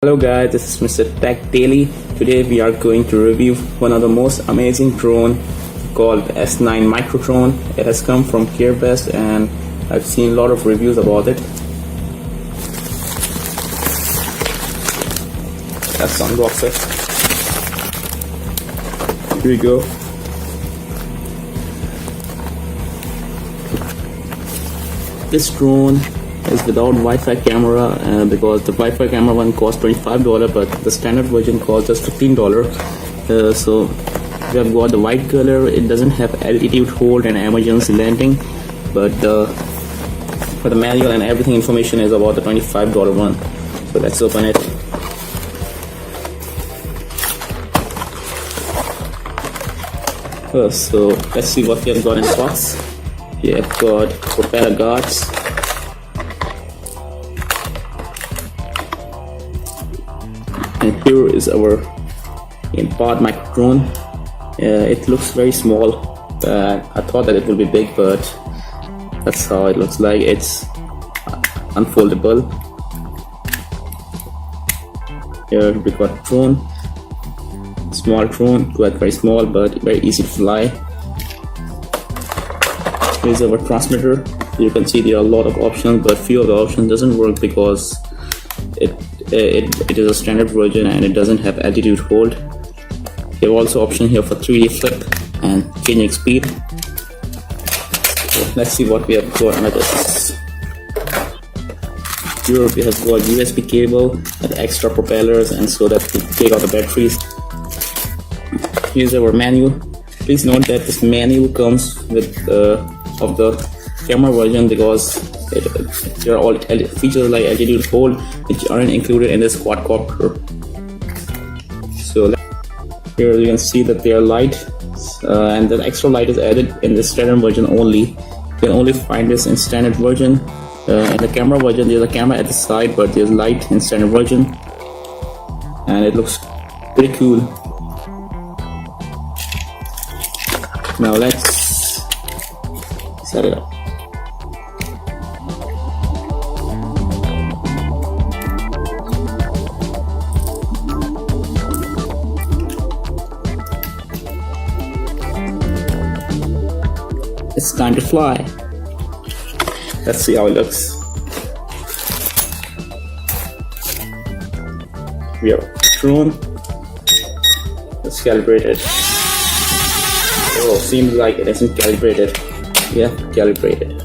Hello guys, this is MrTechDaily. Today we are going to review one of the most amazing drone called S9 Micro Drone. It has come from GearBest and I've seen a lot of reviews about it. Let's unbox it. Here we go. This drone is without Wi-Fi camera because the Wi-Fi camera one costs $25, but the standard version costs just $15. So we have got the white color. It doesn't have altitude hold and emergency landing, but for the manual and everything information is about the $25 one. So let's open it. So let's see what we have got in the box. We have got propeller guards, and here is our in-part micro drone. It looks very small. I thought that it would be big, but that's how it looks like. It's unfoldable. Here we got drone, small drone, quite very small but very easy to fly. Here's our transmitter. You can see there are a lot of options, but few of the options doesn't work because it is a standard version and it doesn't have altitude hold. You have also option here for 3D flip and changing speed. So let's see what we have got under this. Here we have got USB cable and extra propellers, and so that we take out the batteries. Here's our manual. Please note that this manual comes with of the camera version because there are all features like altitude hold which aren't included in this quadcopter. So here you can see that they are light, and the extra light is added in the standard version only. You can only find this in standard version. In the camera version there's a camera at the side, but there's light in standard version, and it looks pretty cool. Now let's set it up. It's time to fly. Let's see how it looks. We have drone. Let's calibrate it. Oh, seems like it isn't calibrated. Yeah, calibrated.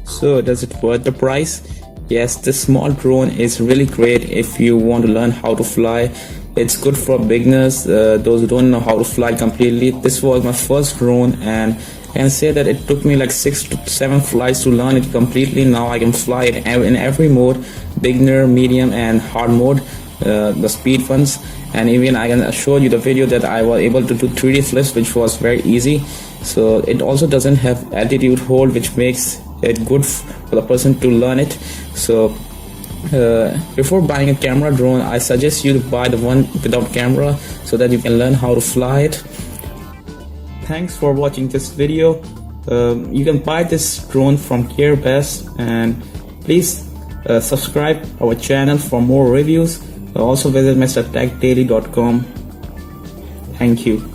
So does it worth the price? Yes, this small drone is really great if you want to learn how to fly. It's good for beginners, those who don't know how to fly completely. This was my first drone, and I can say that it took me like 6 to 7 flights to learn it completely. Now I can fly it in every mode, beginner, medium and hard mode. the speed ones, and even I can show you the video that I was able to do 3D flips, which was very easy. So it also doesn't have altitude hold, which makes it good for the person to learn it. So before buying a camera drone, I suggest you to buy the one without camera so that you can learn how to fly it. Thanks for watching this video. You can buy this drone from GearBest, and please subscribe our channel for more reviews. Also visit MrTechDaily.com. Thank you.